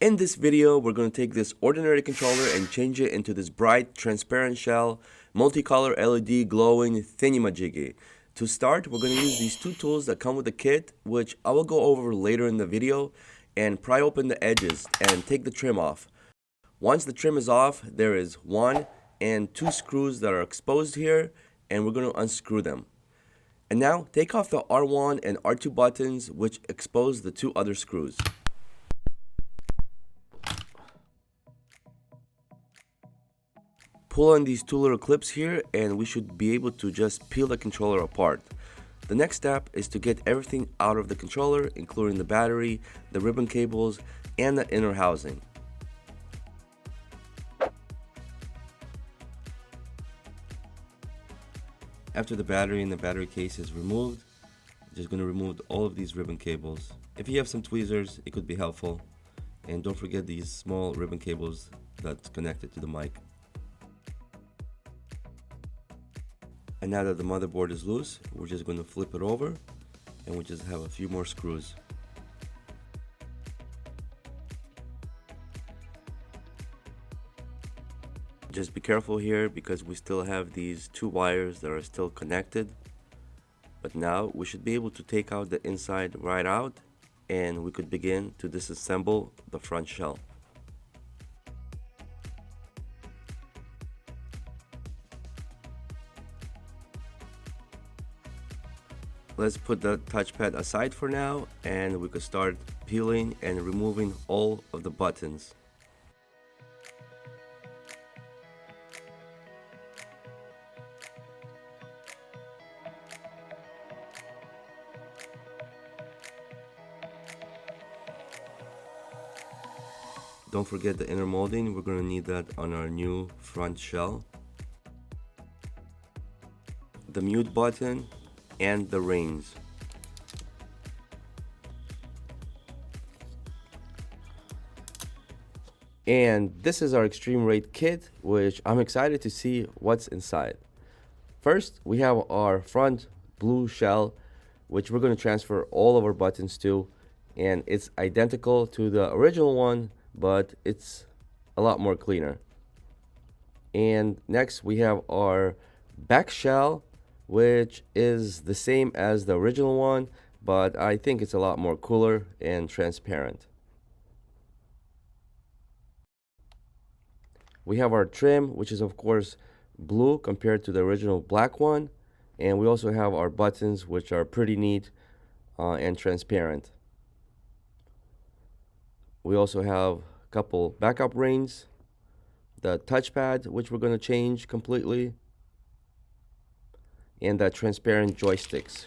In this video, we're going to take this ordinary controller and change it into this bright, transparent shell, multicolor LED glowing thingamajiggy. To start, we're going to use these two tools that come with the kit, which I will go over later in the video, and pry open the edges and take the trim off. Once the trim is off, there is 1 and 2 screws that are exposed here, and we're going to unscrew them. And now, take off the R1 and R2 buttons, which expose the 2 other screws. Pull on these 2 little clips here and we should be able to just peel the controller apart. The next step is to get everything out of the controller, including the battery, the ribbon cables, and the inner housing. After the battery and the battery case is removed, I'm just going to remove all of these ribbon cables. If you have some tweezers, it could be helpful. And don't forget these small ribbon cables that's connected to the mic. And now that the motherboard is loose, we're just going to flip it over and we just have a few more screws. Just be careful here because we still have these 2 wires that are still connected. But now we should be able to take out the inside right out and we could begin to disassemble the front shell. Let's put the touchpad aside for now and we could start peeling and removing all of the buttons. Don't forget the inner molding, we're going to need that on our new front shell. The mute button and the rings. And this is our extreme rate kit, which I'm excited to see what's inside. First, we have our front blue shell, which we're going to transfer all of our buttons to, and it's identical to the original one, but it's a lot more cleaner. And next we have our back shell, which is the same as the original one, but I think it's a lot more cooler and transparent. We have our trim, which is of course blue compared to the original black one, and we also have our buttons, which are pretty neat and transparent. We also have a couple backup rings, the touchpad, which we're going to change completely, and the transparent joysticks.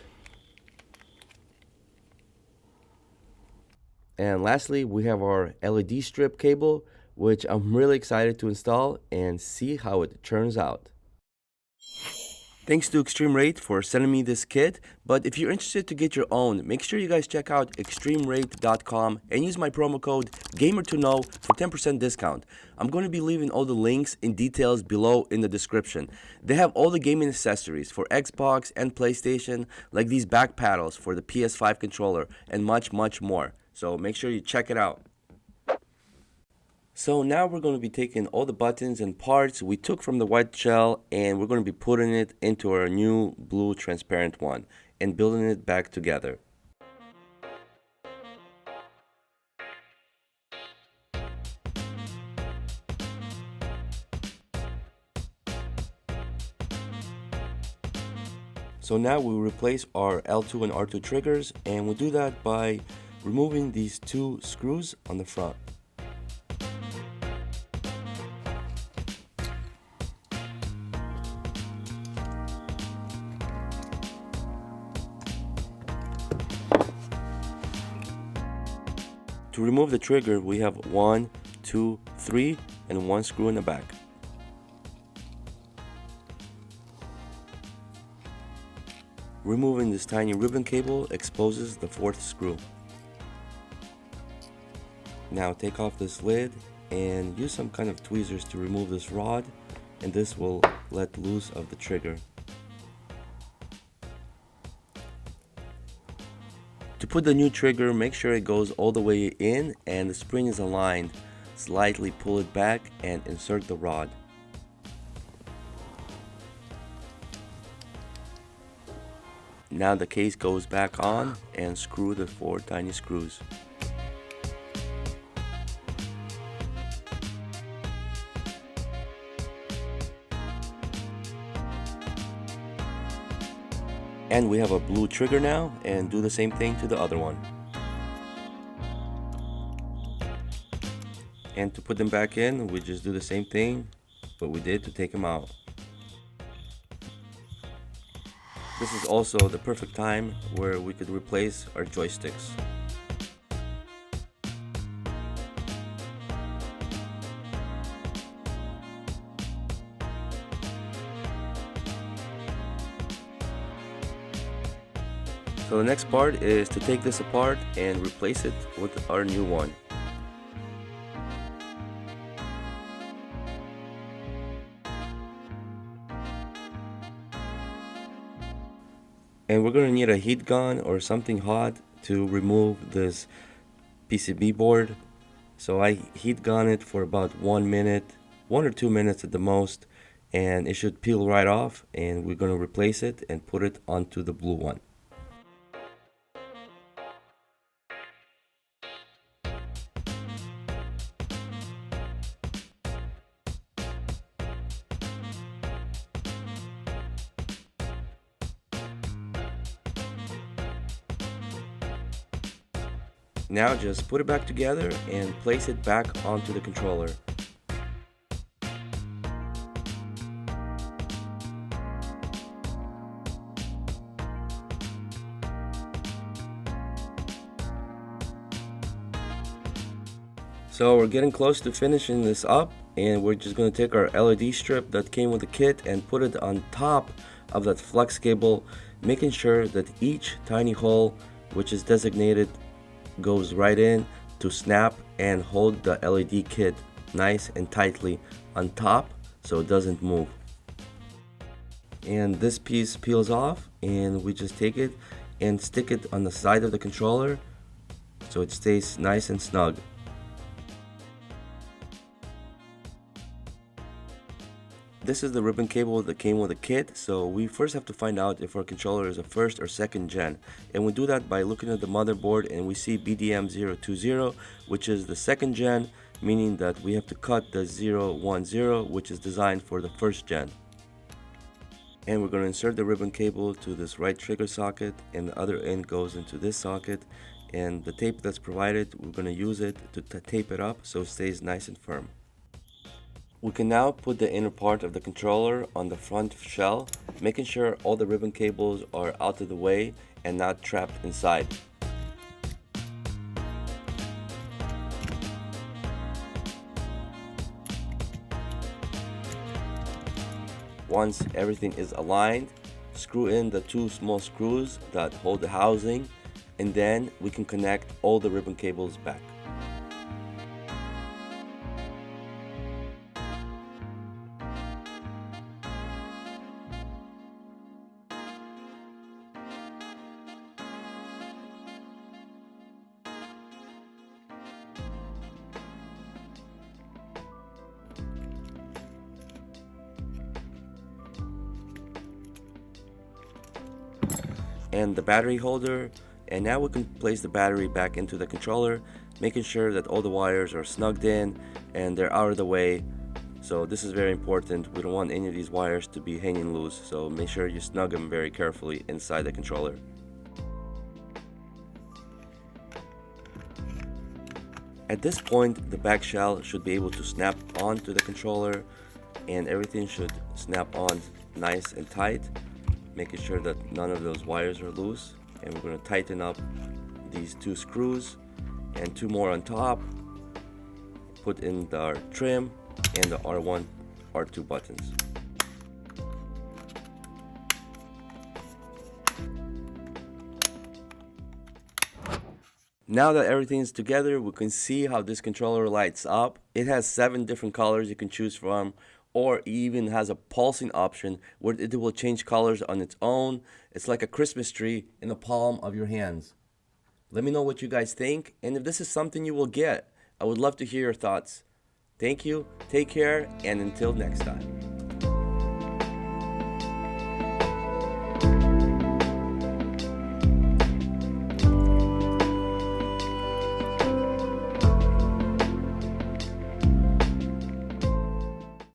And lastly, we have our LED strip cable, which I'm really excited to install and see how it turns out. Thanks to Extreme Rate for sending me this kit, but if you're interested to get your own, make sure you guys check out extremerate.com and use my promo code GAMER2KNOW for 10% discount. I'm going to be leaving all the links and details below in the description. They have all the gaming accessories for Xbox and PlayStation, like these back paddles for the PS5 controller, and much more. So make sure you check it out. So now we're going to be taking all the buttons and parts we took from the white shell and we're going to be putting it into our new blue transparent one and building it back together. So now we'll replace our L2 and R2 triggers, and we'll do that by removing these 2 screws on the front. To remove the trigger, we have 1, 2, 3, and 1 screw in the back. Removing this tiny ribbon cable exposes the 4th screw. Now take off this lid and use some kind of tweezers to remove this rod, and this will let loose of the trigger. To put the new trigger, make sure it goes all the way in and the spring is aligned. Slightly pull it back and insert the rod. Now the case goes back on and screw the 4 tiny screws. And we have a blue trigger now, and do the same thing to the other one. And to put them back in, we just do the same thing what we did to take them out. This is also the perfect time where we could replace our joysticks. So the next part is to take this apart and replace it with our new one. And we're going to need a heat gun or something hot to remove this PCB board. So I heat gun it for about 1 minute, 1 or 2 minutes at the most, and it should peel right off, and we're going to replace it and put it onto the blue one. Now just put it back together and place it back onto the controller. So we're getting close to finishing this up, and we're just going to take our LED strip that came with the kit and put it on top of that flex cable, making sure that each tiny hole which is designated goes right in to snap and hold the LED kit nice and tightly on top so it doesn't move. And this piece peels off, and we just take it and stick it on the side of the controller so it stays nice and snug. This is the ribbon cable that came with the kit, so we first have to find out if our controller is a first or second gen. And we do that by looking at the motherboard, and we see BDM020, which is the second gen, meaning that we have to cut the 010, which is designed for the first gen. And we're going to insert the ribbon cable to this right trigger socket, and the other end goes into this socket. And the tape that's provided, we're going to use it to tape it up so it stays nice and firm. We can now put the inner part of the controller on the front shell, making sure all the ribbon cables are out of the way and not trapped inside. Once everything is aligned, screw in the 2 small screws that hold the housing, and then we can connect all the ribbon cables back. And the battery holder, and now we can place the battery back into the controller, making sure that all the wires are snugged in and they're out of the way. So this is very important. We don't want any of these wires to be hanging loose, so make sure you snug them very carefully inside the controller. At this point, the back shell should be able to snap onto the controller, and everything should snap on nice and tight, making sure that none of those wires are loose. And we're going to tighten up these 2 screws and 2 more on top, put in our trim and the R1, R2 buttons. Now that everything is together, we can see how this controller lights up. It has 7 different colors you can choose from, or even has a pulsing option where it will change colors on its own. It's like a Christmas tree in the palm of your hands. Let me know what you guys think, and if this is something you will get. I would love to hear your thoughts. Thank you, take care, and until next time.